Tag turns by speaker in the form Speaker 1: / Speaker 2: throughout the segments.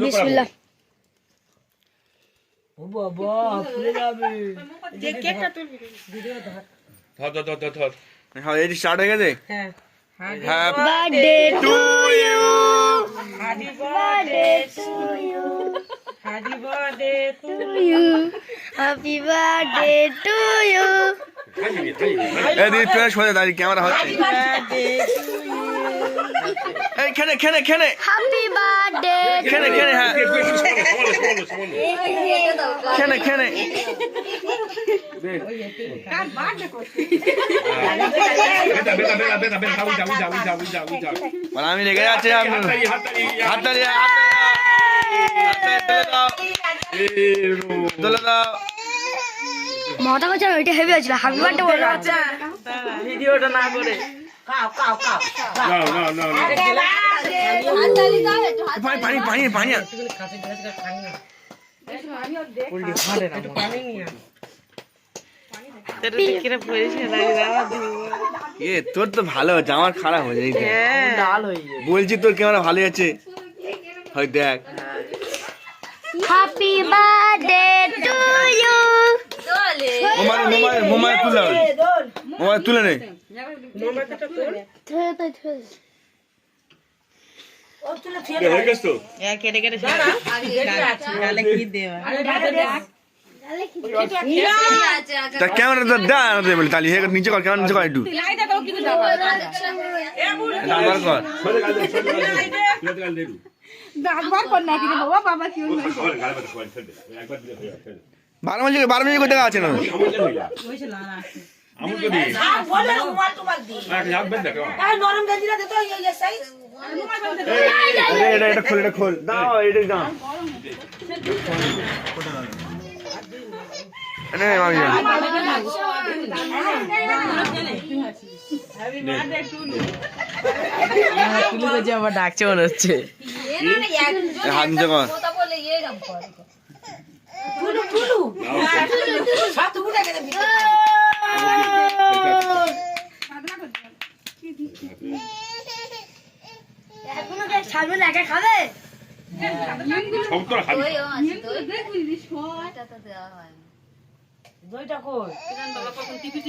Speaker 1: বিসমিল্লাহ।
Speaker 2: ও বাবা ফুলে যাবে।
Speaker 3: যে কেকটা তুই
Speaker 2: ভিডিও ধর।
Speaker 4: ধর।
Speaker 5: হ্যাঁ এই স্টার্ট হয়ে গেছে।
Speaker 2: হ্যাঁ
Speaker 5: happy
Speaker 1: birthday to you,
Speaker 2: happy
Speaker 1: birthday to you,
Speaker 2: happy birthday to
Speaker 1: you, happy birthday to you.
Speaker 5: এই দিদি তুই সোজা দাঁড়িয়ে ক্যামেরা হচ্ছে।
Speaker 2: বার্থডে টু
Speaker 5: এই খেনে
Speaker 1: হ্যাপি বার্থডে,
Speaker 5: হ্যাঁ খেনে
Speaker 3: কার বার্থডে করছিস?
Speaker 5: মানে আমি রেগে যাচ্ছি। হাততালি তুলে দাও।
Speaker 1: মজা করছে, ওইটা হেভি হয়েছিল। হ্যাপি বার্থডে বলো।
Speaker 2: ভিডিওটা না করে
Speaker 5: পানি এ তোর তো ভালো হচ্ছে, আমার খারাপ হয়ে যায়। বলছি তোর ক্যামেরা ভালো আছে, হয় দেখ।
Speaker 1: Happy birthday to you.
Speaker 5: Mobile তুলে নে।
Speaker 2: কেটে কেটে গালে কি দেওয়া
Speaker 5: তা ক্যামেরা তো দে বলি তালি নিচে কর, ক্যামেরা নিচে কর একটু
Speaker 3: লাইটা দাও কিন্তু দাও।
Speaker 5: দাঁড় কর।
Speaker 3: দাঁতবার কর না কিন্তু বাবা কি হইছে?
Speaker 5: 12 মিনিট করতে আছে না। এটা খোল দাও, এটা দাও।
Speaker 2: আবার ডাকছে মনে হচ্ছে।
Speaker 5: হাত নিচে কর।
Speaker 1: এখনো কি সামনে লাগা খাবে?
Speaker 2: দইটা কই?
Speaker 3: বাবা কখন টিপি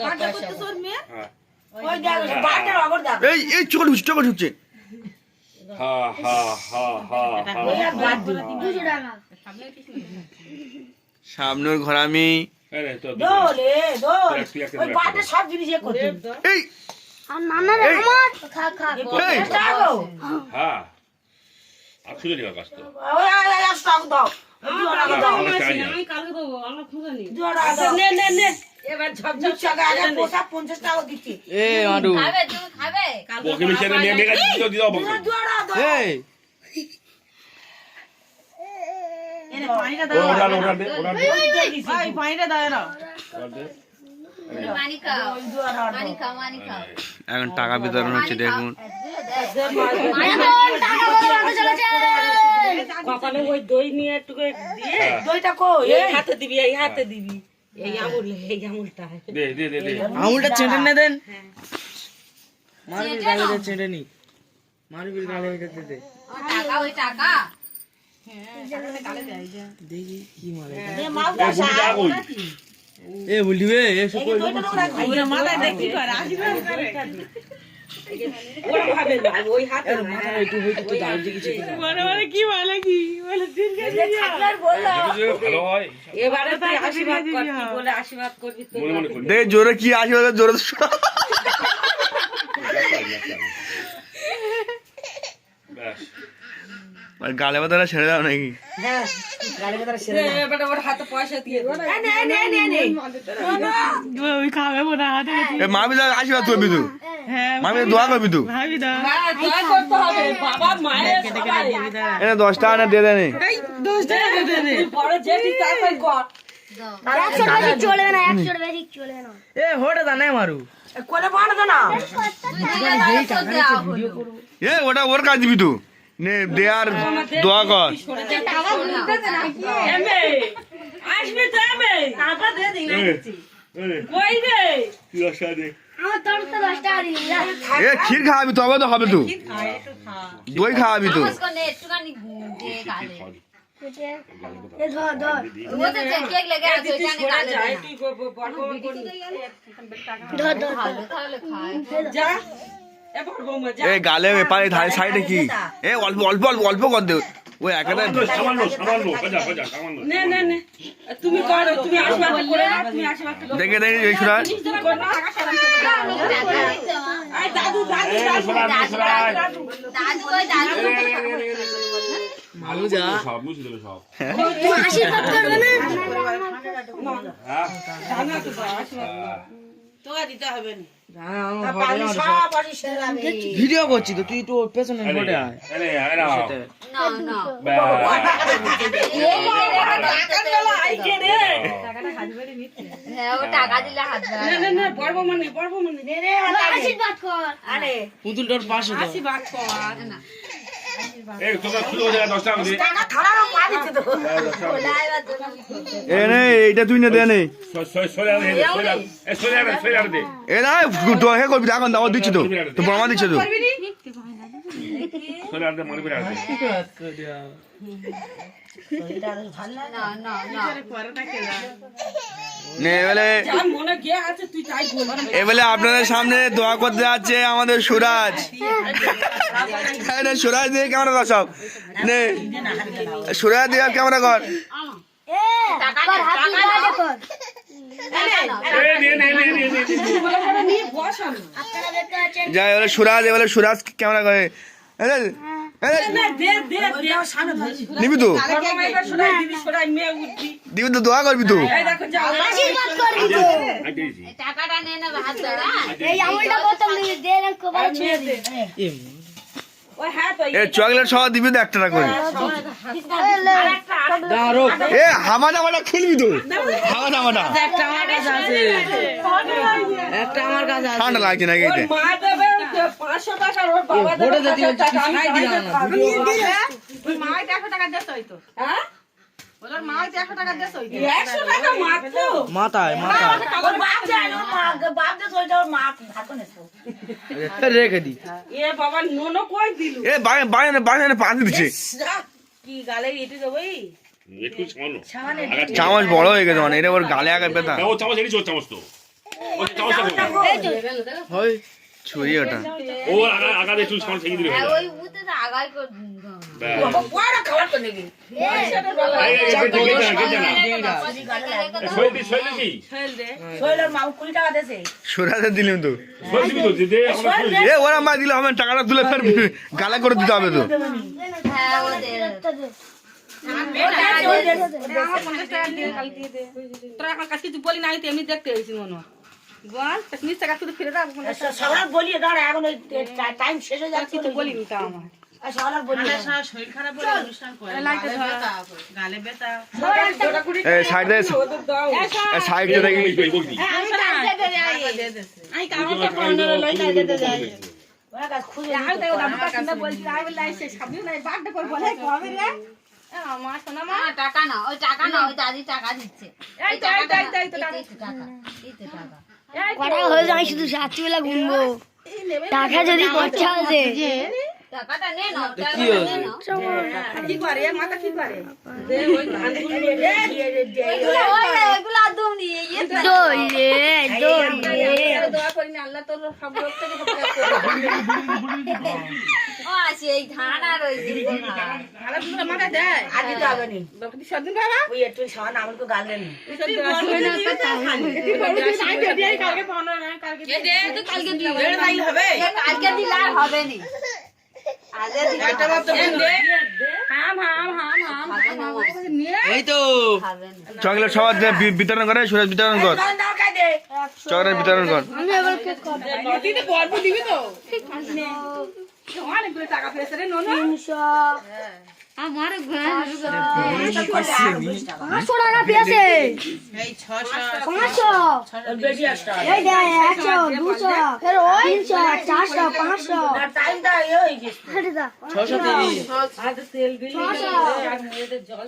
Speaker 3: বার্থডে করতেছ ওর মেয়ে?
Speaker 2: ওই দেখো বার্থডে অগর দাও।
Speaker 5: এই চোখ ঢুকছে। সামনের ঘর আমি
Speaker 2: দোলে দোল ওই বার্থডে সব জিনিস এ করতে।
Speaker 5: এই
Speaker 1: আর নানা রে আমার খা খা।
Speaker 5: এই
Speaker 2: দাও ওই স্টক দাও।
Speaker 3: আমি কালকে দেবো, আমরা খুঁজে নি। নে এবার ঝপঝপ
Speaker 2: টাকা আগে পোষা 50 টাকা দিচ্ছি।
Speaker 5: এ মাডু
Speaker 1: খাবে তুমি খাবে?
Speaker 5: এই
Speaker 3: এনে পানিটা দাও। ভাই পানিটা দাও না।
Speaker 1: পানি খাও, পানি খাও।
Speaker 5: এখন টাকা বিতরণ হচ্ছে দেখুন।
Speaker 3: কপালে ওই দই নিয়ে একটু করে দিয়ে
Speaker 2: দইটা কই?
Speaker 3: এই হাতে দিবি, এই হাতে দিবি। এই আঙুলটা
Speaker 2: আঙুলটা চেটে নে দেন। মারবির গালে চেটে নি। মারবির গালে এটা দে।
Speaker 1: টাকা ওই টাকা।
Speaker 2: দেখি কি মারে।
Speaker 3: এ মাউটা
Speaker 5: এ বলবে এসো কই
Speaker 3: ওরে মাথায় দেখি করে আশীর্বাদ করে। ওরা ভাবে না ওই হাতে
Speaker 2: মাথা একটু হইতো তো দাও যে কিছু
Speaker 3: মানে কি বলে কি বলে দিন কে থাকলার বললো এবারে তুই আশীর্বাদ কর কি বলে আশীর্বাদ করবি তো
Speaker 5: দে জোরে কি আসবে জোরে। গালে বাতারা ছেড়ে দাও নাকি?
Speaker 2: হ্যাঁ গালে কথা ছেড়ে দে।
Speaker 3: এবারে ওর হাতে পয়সা দিয়ে দে নে ওই খাবে ওর হাতে
Speaker 5: এ মামি দা আশীর্বাদ করবি তুই। মামি দোয়া করবি তুই।
Speaker 3: ভাবি দাও হ্যাঁ দোয়া করতে হবে বাবা মায়ের সবাই
Speaker 5: এনে 10 টাকা না দিয়ে দেনি।
Speaker 3: 10 টাকা দে দে পরে যেটি তাই কর
Speaker 1: 100 বেশি চলবে না, 100 বেশি চলবে না।
Speaker 2: এ হোড়ে দা নাই মারু। কোলে বাড় দে না।
Speaker 5: এ ওটা ওর কাজ দিবি তুই। নে দে আর দোয়া কর।
Speaker 3: টাকা দিতে নাকি এমে আসবে যাবে টাকা দে দিই কই রে
Speaker 4: কি আশা রে
Speaker 1: আমার তরফ থেকে 10 টাকা দিন
Speaker 5: এ ক্ষীর খাওয়াবি তবে তো হবে তো দই খাওয়াবি তো
Speaker 3: একটুখানি দিয়ে গালে
Speaker 1: এ ধর ধর
Speaker 3: ওতে কেক লেগে আছে ওইখানে গালে
Speaker 1: ধর ধর
Speaker 3: তাহলে খায়
Speaker 5: এ গালে এপারে ধারে সাইডে কি এ অল্প অল্প অল্প অল্প কর দে ওই একাটা
Speaker 2: তুমি করো তুমি আশীর্বাদ করে না তুমি আশীর্বাদ
Speaker 5: দেখে দেয় এই সুরা
Speaker 2: দাদু দাদু
Speaker 3: দাদু ওই দাদু
Speaker 4: ভালো যা সব মুছে দেবে সব
Speaker 1: আশীর্বাদ করবে না
Speaker 2: তোকে দিতে হবে না
Speaker 6: ভিডিও করছি তো তুই একটু ওর পেছনে ঘটে আয়
Speaker 4: আরে আরে
Speaker 3: না না হ্যাঁ ও টাকা দিলে হাত
Speaker 1: আশীর্বাদ কর
Speaker 2: আরে
Speaker 6: পুতুলটার পাশে দাও
Speaker 2: আশীর্বাদ কর
Speaker 4: এই তোমরা খুলে যাবে 10 টাকা দিয়ে
Speaker 2: টাকা খাড়ানো পা দিতে তো
Speaker 5: এ নে এইটা তুই না দে নে
Speaker 4: সরে দে
Speaker 5: এ না তো হে করবি এখন দাও দিচ্ছি তো তো মামা দিচ্ছে তো
Speaker 4: সরে দে মনে করে আসবে
Speaker 3: না না না
Speaker 5: নে এবারে
Speaker 2: যার মনে গে আছে তুই তাই বল
Speaker 5: এবারে আপনাদের সামনে দোয়া করতে যাচ্ছে আমাদের সুরাজ সুরাজ দিয়ে ক্যামেরা কর সব নে সুরাজ দিয়ে ক্যামেরা কর
Speaker 1: এ টাকা হ্যাপি বার্থডে কর
Speaker 2: নিয়ে বসা
Speaker 1: আপনারা দেখতে পাচ্ছেন
Speaker 5: যাই এবারে সুরাজ ক্যামেরা করে
Speaker 2: দে দে দে সামনে ধরেছি
Speaker 5: নিবি তো
Speaker 2: এটা শোনাই দিবি শোনাই মেয়ে উঠবি
Speaker 5: দিবি তো দোয়া করবি তো
Speaker 2: এই দেখো যাও
Speaker 1: আশীর্বাদ করবি তো
Speaker 3: এই টাকাটা নে না হাত ধরা
Speaker 1: এই আঙুলটা বোতল দিয়ে দে না কোবাল ছুঁয়ে দে
Speaker 2: ওই হ্যাঁ তো
Speaker 5: এ চকলেট সহ দিবি তো একটা করে
Speaker 6: দাঁড়ো
Speaker 5: এ হামা জামাটা খুলবি তো হামা জামাটা
Speaker 6: একটা আমার কাছে আছে একটা আমার কাছে আছে
Speaker 5: ঠান্ডা লাগছে নাকি
Speaker 2: ওর
Speaker 5: এতে
Speaker 2: মা দেবে 500 টাকা ওর বাবা দেবে
Speaker 6: ভোটে দিতে
Speaker 2: 500 টাকা
Speaker 6: খাই দিলাম না
Speaker 2: ওই মা 100 টাকা দেছ হইতো হ্যাঁ ওর মা 100 টাকা দেছ হইতো 100 টাকা মাত্র
Speaker 6: মাথায়
Speaker 2: ওর বাপ জানো মা বাপ দেছ হইতো ওর মা ভাত নেছো
Speaker 6: রেখে দি
Speaker 2: এ বাবা নোনো কই দিলু
Speaker 5: এ বাইরে পানি দিচ্ছে
Speaker 2: কি গালে এটে যাবই
Speaker 4: একটু সামান্য
Speaker 5: চামচ বড় হয়ে গেছে মানে এটা ওর গালে আগে পেতা
Speaker 4: ও চামচ এনে চল চামচ তো ও চামচটা
Speaker 6: হয়
Speaker 5: ছুরি ওটা
Speaker 4: ও আগা একটু সামনে থেকে দিলে
Speaker 3: হ্যাঁ
Speaker 4: হবে
Speaker 3: ওই উতে তো আগাই কর
Speaker 2: বাবা কোয়াড়া খাবার তো নেবি সোহেলের মা 20 টাকা দেছে
Speaker 5: সুরাজে দিলাম তো এ ওরা মা দিলে হবে টাকাটা তুলে ফের গালা করে দিতে হবে তো
Speaker 3: হ্যাঁ ওদের
Speaker 2: আমার 50 টাকা দিয়ে কাল দিয়ে দে তোরা এখন কাছে কিছু বলি নাই এমনি দেখতে হইছিস মনে বল 50 টাকা শুধু ফিরে দাও সবার বলিয়ে দাঁড়া এখন টাইম শেষ হয়ে যাচ্ছে কিছু বলিনি তা আমার আর সবার বলি শরীর খারাপ বলে অনুষ্ঠান করে গালে ব্যথা
Speaker 5: এ সাইডে সাইডে দেখি
Speaker 2: আমি কাউকে 15 লই না দিতে যাই ওরা কাজ খুঁজে আর তাই ওরা কাছে বলছি আই বলে আইছে সামনে নাই বার্থডে করব বলে কবে রে আমার সোনা মা
Speaker 3: টাকা না ওই দাদি টাকা দিচ্ছে
Speaker 2: এই তাই তাই তাই তো
Speaker 3: টাকা দিতে টাকা
Speaker 1: কটা হয়ে যায় শুধু রাত্রিবেলা ঘুমবো টাকা যদি খরচা আছে
Speaker 3: টাকাটা নে না
Speaker 6: কি হয়েছে?
Speaker 2: কি করে মাথা কি করে দে ওই ধান গুলো দে
Speaker 3: ওইগুলো দুম নিয়ে
Speaker 1: দই রে দই রে
Speaker 2: দোয়া করি না আল্লাহ তোর সব রোগ থেকে
Speaker 3: ও আছে এই ধান আর ওই
Speaker 2: ভালো করে মাথা দেয় আদি তো হবে নি বাকি সদিন বাবা ওই একটু সান আমাকে গাল দেন কালকে পাওনা না কালকে দে তো কালকে দিলে হবে
Speaker 3: কালকে দিলে আর হবে নি আজে দিলে
Speaker 2: একটা বাপ তো দে হাম
Speaker 6: এই তো
Speaker 3: খাবে না
Speaker 5: চকলেট সবার বিতরণ করে সুরাজ বিতরণ কর
Speaker 2: দাও কাই দে
Speaker 5: চকলেট বিতরণ কর
Speaker 1: আমি এবার কেক খাবো
Speaker 2: দিতে বলবো দিবি তো অনেকগুলো টাকা পেয়েছে রে নোনো
Speaker 1: 300
Speaker 3: আমার ঘর
Speaker 1: 500 টাকা পেয়েছে
Speaker 2: এই 600
Speaker 1: 500
Speaker 2: বেশি আসছে
Speaker 1: এই দে 100 200 ফের ওই 300 400 500
Speaker 2: আর টাইমটা এই গেছে
Speaker 1: হেটে দা
Speaker 6: 630
Speaker 2: আর তেল বিল আর মেয়েদের জল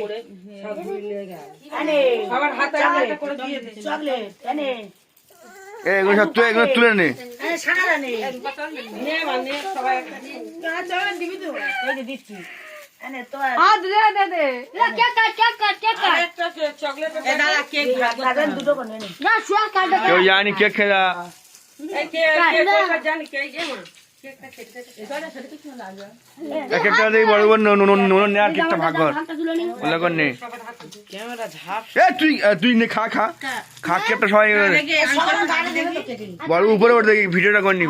Speaker 2: করে সব নিয়ে গেল আরে আমার হাতে একটা করে দিয়ে দে চকলেট এনে
Speaker 5: এগুলো সব তুই এগুলো তুলে নে। কেউ জানি কেক খেলা এক একটা দিয়ে বড় বড় নুন নে আর কেকটা ভাগ কর ওগুলো কর নে। এ তুই নে খা খা খা কেকটা সবাই বড় উপরে ওর দেখি ভিডিওটা করনি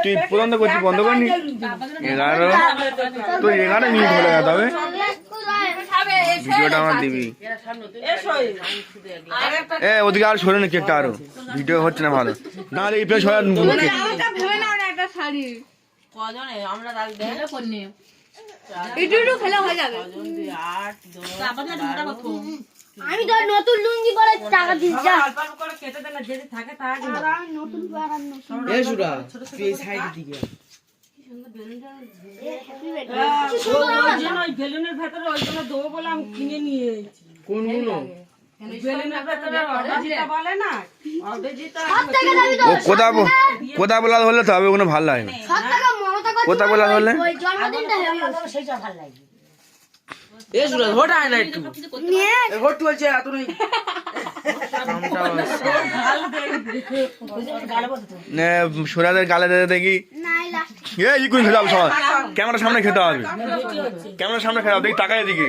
Speaker 5: তুই বন্ধ করছিস বন্ধ করনি 11 তুই 11 মিনিট হলে গেছে হবে ভিডিওটা আমার দিবি। এ ওদিকে আর সরে না কেকটা আরো ভিডিও হচ্ছে না ভালো না এই প্লেস হয়
Speaker 1: আমি তো নতুন লুঙ্গি করে টাকা দিচ্ছি
Speaker 3: বেলুনের ভেতরে ওই জন্য দেবো বলে আমি কিনে নিয়ে এসেছি।
Speaker 6: কোনগুলো
Speaker 3: বেলুনের ভেতরে অর্ধেকটা বলে না অর্ধেকটা
Speaker 5: কোথা বলা হলে তো হবে ওগুলো ভালো লাগে না কোথা বলা হলে
Speaker 1: জন্মদিনটা সেইটা ভালো লাগে
Speaker 6: এ সুরা হোট আয় না একটু হোট চলছে এত নেই
Speaker 5: সোনাদের গালে দেখি এই কোন খেতে হবে সবাই ক্যামেরার সামনে খেতে হবে ক্যামেরার সামনে খেতে হবে দেখি টাকা এদিকে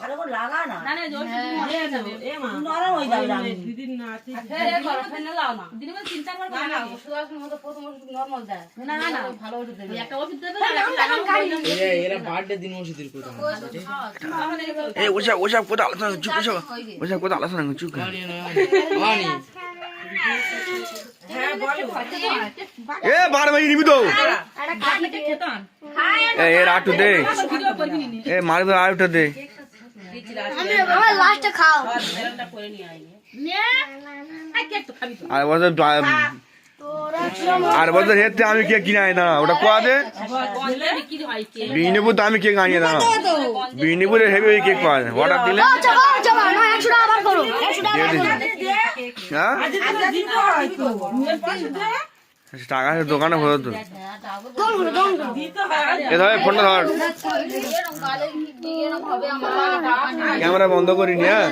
Speaker 1: ভালো করে লাগা না
Speaker 6: এরা বার্থডে দিন মসজিদের কথা
Speaker 5: এই ওসব কোথা আলোচনা চুপ ওসব কোথা আলোচনা চুপ এ 12 বাজে নিবি তো এর আটু দে এ মারবে আটু দে
Speaker 1: লাস্টে খাও
Speaker 5: আর বছর হেতে আমি কেক কিনে আনি না ওটা কোয়া দে বিনিপুর তো আমি কেক আনিয়ে না বিনিপুরে হেভি ওই কেক পাওয়া যায় অর্ডার দিলে হ্যাঁ টাকা দোকানে হতো তো এ ধর ফোনটা ধর ক্যামেরা বন্ধ করিনি হ্যাঁ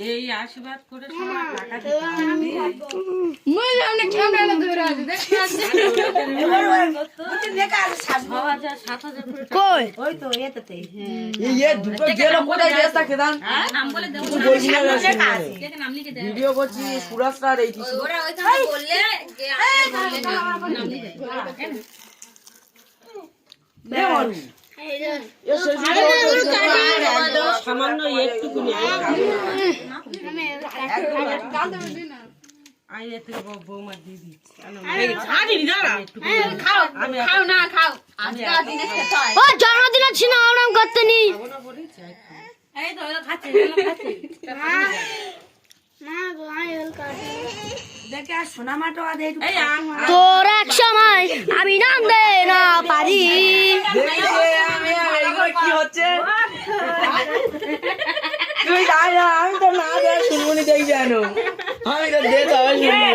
Speaker 3: এই আশীর্বাদ করে
Speaker 6: ভিডিও করছি সুরাস্টার এই
Speaker 3: সামান্য একটু বৌমা দিয়ে
Speaker 1: জন্মদিন ছিল আমরা করতে নি তোর এক সময় আমি নাম দে না পারি
Speaker 6: কি হচ্ছে তুই আমি তো না দেয় শুনবনি দেখ জানো আমি তো দে তবে শুনবো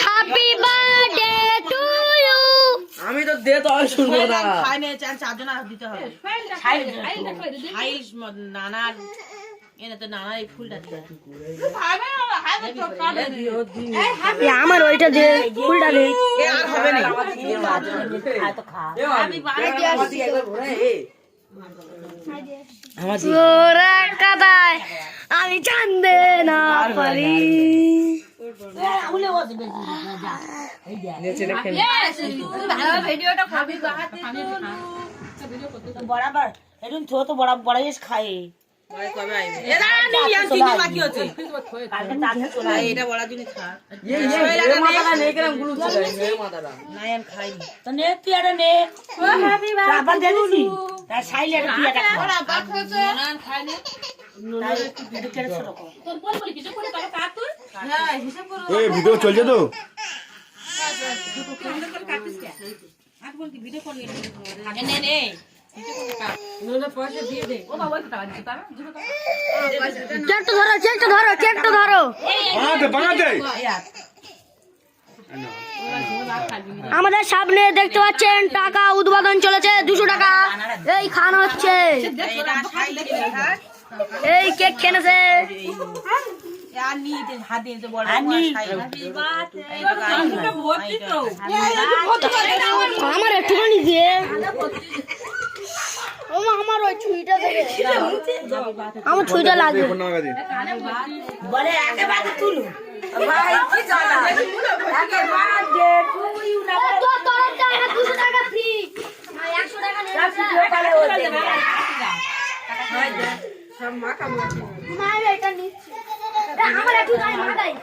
Speaker 1: হ্যাপি বার্থডে টু ইউ
Speaker 6: আমি তো দে তবে শুনবো না
Speaker 3: নানার এনে তো নানার এই ফুলটা দিয়ে
Speaker 1: আমার ওইটা দে ফুলটা দে
Speaker 6: হবে না
Speaker 1: তোর এক কাদায় আমি চান্দে না পারি
Speaker 3: বরাবর এখন তো বড় বড় খায়
Speaker 2: এটা বড় জিনিস খা
Speaker 6: মাথাটা নেই কেন গুলো চলে মাথাটা
Speaker 2: নায়ন খাইনি তো নে তুই এটা নে আবার দে দিছি তাই সাইলে এটা তুই এটা খা নায়ন খাইনি একটু ভিডিও করে ছোট কর তোর বল বলি কিছু করে তাহলে কাট তুই হ্যাঁ হিসাব করো
Speaker 5: এই ভিডিও চলছে তো
Speaker 2: কাটিস কে আট বল কি ভিডিও কর নে নে নোনা পয়সা দিয়ে দে ও বাবা টাকা দিতে পারো
Speaker 1: চেকটা ধরো
Speaker 5: বানাতে
Speaker 1: আমাদের সামনে দেখতে পাচ্ছেন টাকা উদ্বোধন চলেছে 200 টাকা এই খান হচ্ছে
Speaker 2: এটা সাইলে খা
Speaker 1: এই কেক খেনেছে
Speaker 2: আর নি হাত দিয়ে তো বড় সাইলে ভর্তি তো
Speaker 1: আমার একটুখানি দিয়ে আমার ওই ছুরিটা আমার ছুরিটা লাগবে
Speaker 2: বলে একেবারে তুলু ভাই কি জানা একেবারে টু ইউ না
Speaker 1: তো তোর টাকা 200 টাকা ফ্রি 100 টাকা নিয়ে
Speaker 2: সব মা কামাচ্ছি
Speaker 1: মায়ের এটা নিচ্ছি আমার একটু দাই মাটাই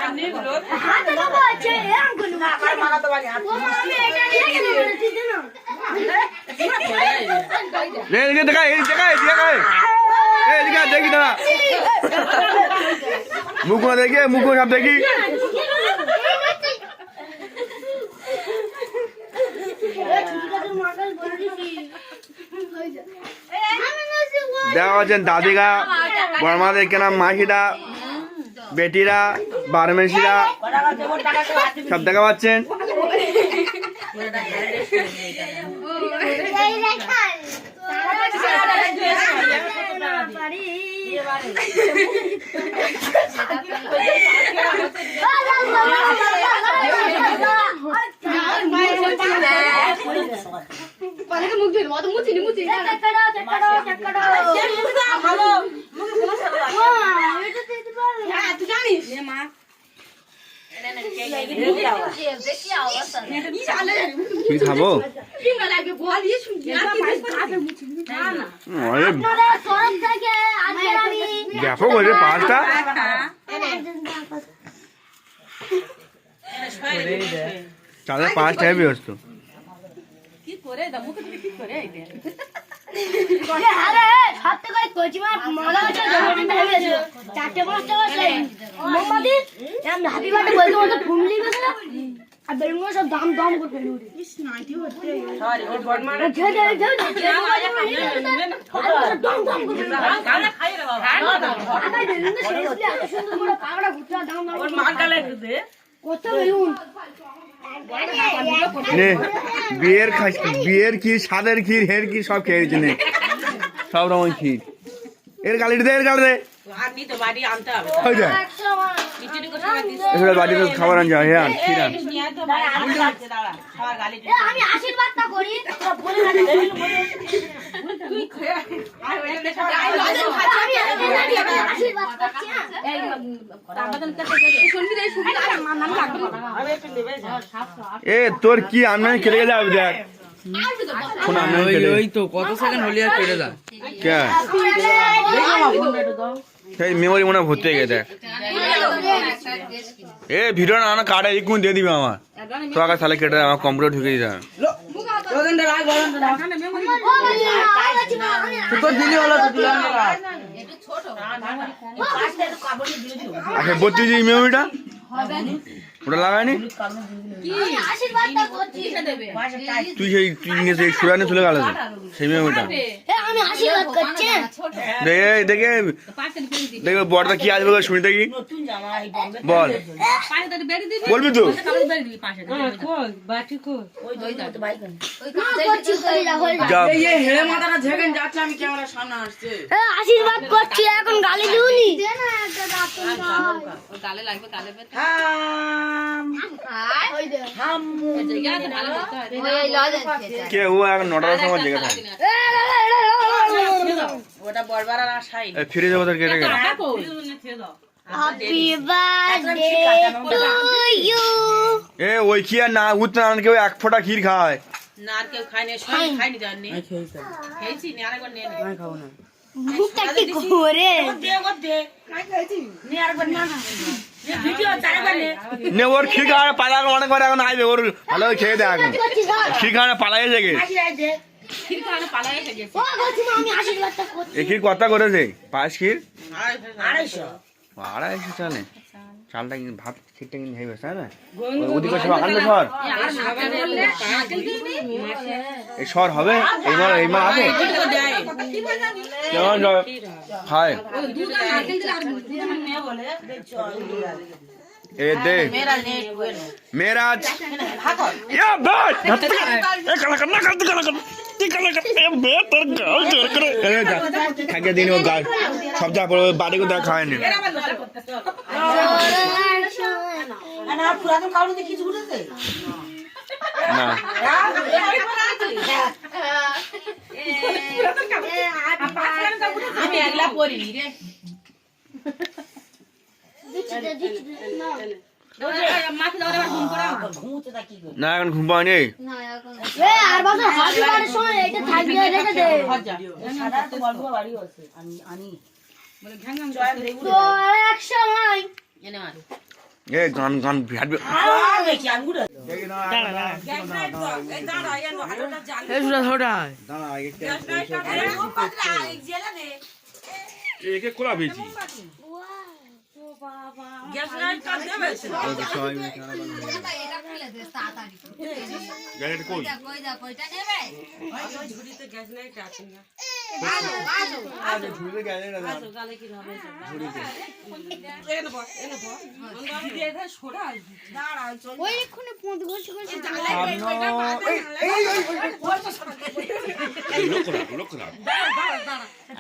Speaker 2: আমি গুলো
Speaker 1: হাতে দেবো আছে এরকম করুন
Speaker 2: না আমার মানা তো বানি হাত
Speaker 1: আমি এটা নিয়ে কেন বলছি জানো
Speaker 5: এদিকে দেখা এদিকে দেখি না মুখ দেখে মুখ সব দেখি দেখা পাচ্ছেন দাদিরা বড়মাদের কেনা মাসিরা বেটিরা বারমেশিরা সব দেখা পাচ্ছেন কি খাবো ব্যাপক হয়েছে পাঁচটা চাঁদের 5 টাকা ব্যস্ত
Speaker 2: কি করে দা মুখে কি করে আইতে
Speaker 1: আরে সাথে কই কোচিমা মজা হচ্ছে জন্মদিন হয়েছে 4-5 টাকা চাই মোমবাতি এম হ্যাপি বার্থডে বলতে বলতে ফুমলি গেছে আর বেলুন সব দাম দাম করে ফেলি উঠে ইস নাইটি হচ্ছে
Speaker 2: সরি ওর বড়মা
Speaker 1: দাম দাম করে
Speaker 2: গানা খাই রে বাবা
Speaker 1: আবার বেলুন তো শেষ দিয়ে এত সুন্দর করে পাগড়া ঘুরতে দাম দাম
Speaker 2: ওর মা গালে দে
Speaker 1: কত বেলুন
Speaker 5: নে বিয়ের ক্ষীর সাদের ক্ষীর হের ক্ষীর সব খেয়েছি নে সব রকম ক্ষীর এর গালি দে
Speaker 2: আর নি তো বাড়ি আনতে হবে
Speaker 5: হয়ে যায়
Speaker 2: কিচুরি করে সবাই দিস
Speaker 5: এগুলো বাড়িতে খাবার আন যায় হ্যাঁ ক্ষীর আন
Speaker 2: নিয়ে তো বাড়ি আনতে দাঁড়া সবাই গালি
Speaker 1: এ আমি আশীর্বাদটা করি তোরা বলে না
Speaker 2: তুই খেয়ে আর ওইটা সবাই
Speaker 1: আমি আশীর্বাদ করছি
Speaker 2: এই তাবাদন করতে দে শুনবি রে শুনবি নাম লাগবে আমি একটু নেবে
Speaker 5: এ তোর কি আনমান কেটে গেলে আমি দেখ শোন আনমান কেটে
Speaker 6: ওই তো কত সেকেন্ড হলি আর কেটে দাও
Speaker 5: কে সেই মেমোরি মনে হয় ভর্তি হয়ে গেছে এ ভিডিও না কাটা একটু দিয়ে দিবি আমার তো আগে তাহলে কেটে আমার কম্পিউটার ঢুকে দিতে
Speaker 6: ওখানটা রাখ তো দিলি হলো তো দিলাম না
Speaker 5: আচ্ছা বলছি যে মেমোরিটা ওটা লাগায়নি
Speaker 1: আশীর্বাদটা করছি
Speaker 5: তুই সেই সুরানে চলে গেল সেই মেমোরিটা
Speaker 1: এ আমি আশীর্বাদ করছি
Speaker 5: দেখে বড়দা কি আসবে শুনি দেখি
Speaker 2: নতুন জামা এই বন্ধ
Speaker 5: বল বলবি তো
Speaker 2: ওই তো ভাই কেন
Speaker 1: করছি
Speaker 5: যা
Speaker 6: এই হেড়ে মাথাটা ঝেকেন যাচ্ছে আমি ক্যামেরার সামনে আসছে
Speaker 1: এ আশীর্বাদ করছি এখন গালি দিউনি
Speaker 2: গালে লাগবে গালে
Speaker 1: হাম
Speaker 5: কে ও এখন 9টার সময় জেগে থাকে
Speaker 2: ওটা বড়বার আর আশাই
Speaker 5: ফিরে যাবো তোর কেটে গেল
Speaker 1: happy birthday to U
Speaker 5: A ওই কি আর না উঠতে না কেউ এক ফোঁটা ক্ষীর খায়
Speaker 2: না আর কেউ খায়নি সবাই খায়নি জানি
Speaker 6: আমি খেয়েছি
Speaker 2: খেয়েছি নি আরেকবার নিয়ে নি
Speaker 6: আমি খাবো না
Speaker 1: মুখটা কি করে
Speaker 5: নে ওর ক্ষীর খাওয়ানো পালা অনেক করে এখন আসবে ওর ভালো করে খেয়ে দেয় এখন ক্ষীর খাওয়ানো পালাই থেকে
Speaker 2: ক্ষীর খাওয়ানো পালাই এসে গেছে।
Speaker 1: ও কাকিমা আমি আশীর্বাদটা করছি।
Speaker 5: এ ক্ষীর কথা করেছে পায়েস ক্ষীর
Speaker 3: 250
Speaker 5: 250 চালে চালটা কিন্তু ভাত ক্ষীরটা কিন্তু হেবে তাই না ওদিকে সব আকান্ত সর এই সর হবে এই মা আছে কেমন খায় এ দে মেরা ইয়া বাট এ কালা কালা কালা কালা কি কালা কালা এ বে তোর গাল তোর করে এ যা থাকে দিন ও গাল সব যা পড়ে বাড়ি কো দেখা খায়নি
Speaker 3: না পুরাতন কাউরে দেখি কিছু উঠেছে
Speaker 5: না
Speaker 2: আমি একলা পড়িনি রে। মাথা দাও আবার ঘুম করা।
Speaker 3: ঘুমোতে তা কি করে
Speaker 5: না এখন ঘুম পাওনি
Speaker 1: এ আর বছর হাসি বাড়ির সময় এটা থাকবে রেখে দে।
Speaker 3: সাদা তো বলবো বাড়ি আছে আমি আনি
Speaker 2: বলে ঘাঙ্গাম
Speaker 1: তো এক সময়
Speaker 2: এনে মারো।
Speaker 5: এ গান গান ভিড়বে
Speaker 3: দেখি আঙ্গুর
Speaker 5: দাঁড়া একটা
Speaker 4: একে খোলা পেয়েছি গ্যারেট কই
Speaker 5: ঝুড়িতে গেলে না
Speaker 1: ওই এক্ষুনি পৌঁছ ঘষে ঘষে
Speaker 4: লক্ষ্য রাখ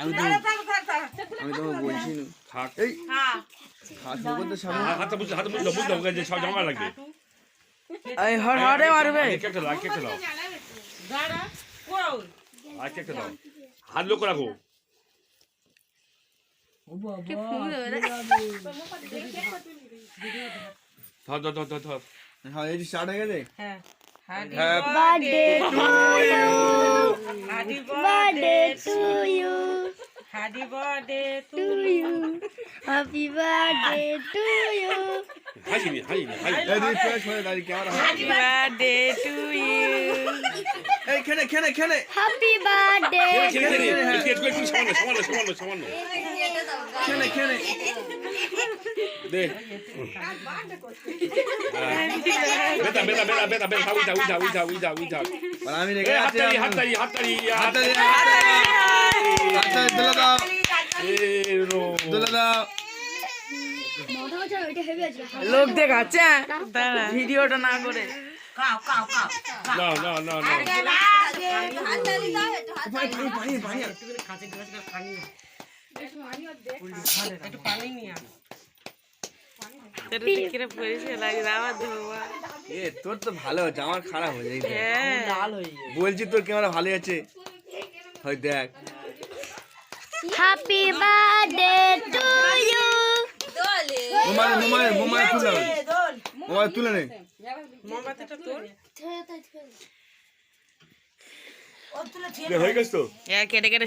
Speaker 5: আমি তোমাকে বলছি না
Speaker 4: থাক
Speaker 5: এই খাস করতে সামনে
Speaker 4: হাতে বুঝতে যে সব জমা লাগবে
Speaker 6: এই হড়ে মারবে
Speaker 4: একটা লাগ একটা দাও আর একটা দাও হাত লক্ষ্য রাখো ধর ধর ধর ধর
Speaker 5: হ্যাঁ এই স্টার্ট হয়ে গেছে
Speaker 1: birthday to you
Speaker 3: happy birthday
Speaker 1: to you happy birthday to you
Speaker 4: হাসিনি
Speaker 5: এই দুই ফ্রেশ হয়ে দাঁড়িয়ে camera
Speaker 3: happy birthday to you
Speaker 5: এই খেলে
Speaker 1: হ্যাপি বার্থডে
Speaker 4: সামান্য
Speaker 5: খেলে
Speaker 4: দে বেটা উঠা
Speaker 5: আমি রেখে আছি
Speaker 4: হাততালি
Speaker 5: দুলা দাও
Speaker 1: মজা হচ্ছে এটা হেভি আছে
Speaker 6: লোক দেখাচ্ছে দাঁড়া ভিডিওটা না করে
Speaker 3: কাও
Speaker 4: না
Speaker 5: পানি
Speaker 3: একটু পানি নিয়ে আস
Speaker 5: এ তোর তো ভালো হচ্ছে আমার খারাপ হয়ে যায়
Speaker 6: লাল হয়ে
Speaker 5: বলছি তোর ক্যামেরা ভালো আছে হয় দেখ
Speaker 1: happy birthday to you
Speaker 5: mobile তুলে নে
Speaker 3: মোমবাতিটা তোর ও তুলে ছেড়ে
Speaker 4: হয়ে গেছে তো
Speaker 6: কেটে কেটে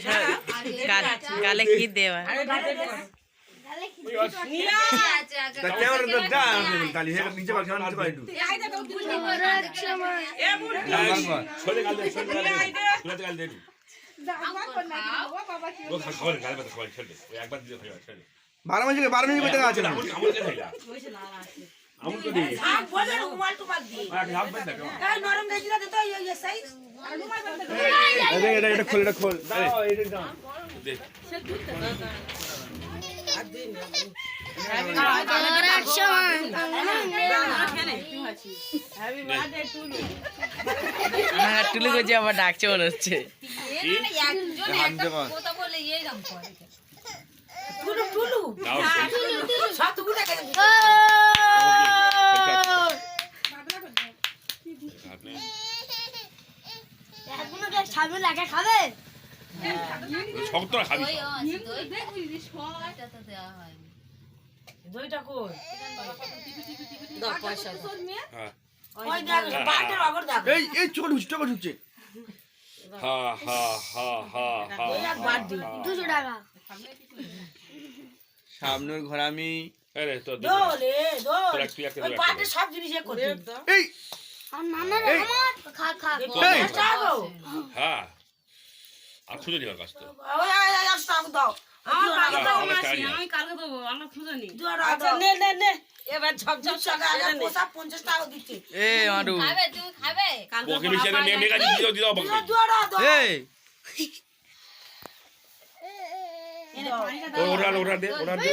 Speaker 6: গালে কি দেওয়া
Speaker 5: তা ক্যামেরা তো দা তালি হে নিচে পাল ক্যামেরা নিচে পাল একটু
Speaker 4: ছোলে গাল দে ও খাওয়ার গাল বাতা খাওয়ার ছেড়ে একবার দিয়ে খাওয়া ছেড়ে
Speaker 5: 12 মিনিট করতে আছে না
Speaker 4: আমল কে খাইলা আমল তো দি
Speaker 3: আপ বলে রুমাল টু বাদ দি
Speaker 4: আর লাভ বাদ না
Speaker 3: এই নরম দেখিলা দে তো এই সাইজ রুমাল বাদ দে
Speaker 5: এটা খোল দাও এটা দাও
Speaker 4: দে
Speaker 6: টুলু করছে আবার ডাকছে মনে হচ্ছে
Speaker 3: টুলু
Speaker 4: দাও
Speaker 3: সব টুকু টাকা
Speaker 1: এখনো কে সামনে লাগা খাবে
Speaker 4: সব তো খাবি
Speaker 3: দইটা কই
Speaker 2: দাও পয়সা
Speaker 4: হ্যাঁ
Speaker 3: ওই দেখ বাটের অগর দেখ
Speaker 5: এই চোখ ঢুকছে
Speaker 4: হা হা হা হা হা
Speaker 1: 200 টাকা
Speaker 5: সামনের ঘর আমি
Speaker 4: আরে তো
Speaker 3: দোলে দোল
Speaker 4: তোরা তুই একটা
Speaker 3: ওই বাটে সব জিনিস এ করতে
Speaker 5: এই
Speaker 1: আর নানা রে আমার খা খা
Speaker 5: এই
Speaker 3: টাকা
Speaker 4: হ্যাঁ আর খুঁজে নিবার কাজ তো
Speaker 3: ওই এক টাকা দাও
Speaker 2: আমার কালকে
Speaker 4: না,
Speaker 2: দেবো
Speaker 4: আমার
Speaker 2: মাসি,
Speaker 4: চাই না।
Speaker 2: আমি কালকে দেবো, আমরা খুঁজে নিই।
Speaker 3: আচ্ছা নে নে নে এবার ঝপঝপ টাকা আগে পোষা 50 টাকা দিচ্ছে
Speaker 5: এ মারু
Speaker 2: কালকে
Speaker 4: ওকে বেশি না মেয়ে মেয়ে দিয়ে দিও বাবা
Speaker 3: দুয়ারা দাও
Speaker 5: এই
Speaker 4: ওরা ওরা দে ওরা দে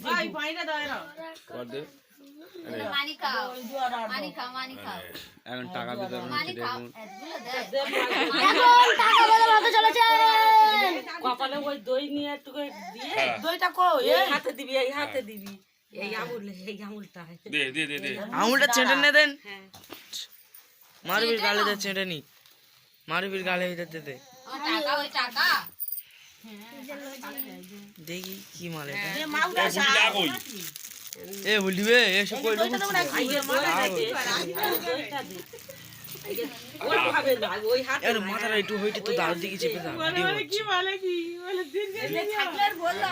Speaker 2: ভাই, পানিটা দাও এরা।
Speaker 4: ওরা দে আরে
Speaker 5: এখন টাকা বিতরণ হচ্ছে দেখুন
Speaker 1: এখন টাকা বলে ভাতে চলেছে
Speaker 3: কপালে ওই দই নিয়ে একটু করে দিয়ে
Speaker 4: হ্যাঁ।
Speaker 3: দইটা কো এই হাতে দিবি এই হাতে দিবি এই আঙুলটা
Speaker 4: দে দে দে দে
Speaker 6: আঙুলটা ছেঁটে নে দেন মারবির গালে দে ছেঁটে নি মারবির গালে ভিতর দে দেখি কি মাল এটা
Speaker 3: এ মাউটা
Speaker 4: এ বুঝি যা কই
Speaker 6: এ বলিবে এসব কই
Speaker 3: দইটা দেব না দইটা দে ওই ভাবে না ওই হাতে
Speaker 6: এর মাথাটা একটু হইতে তো দাঁড় দিকে চেপে দাও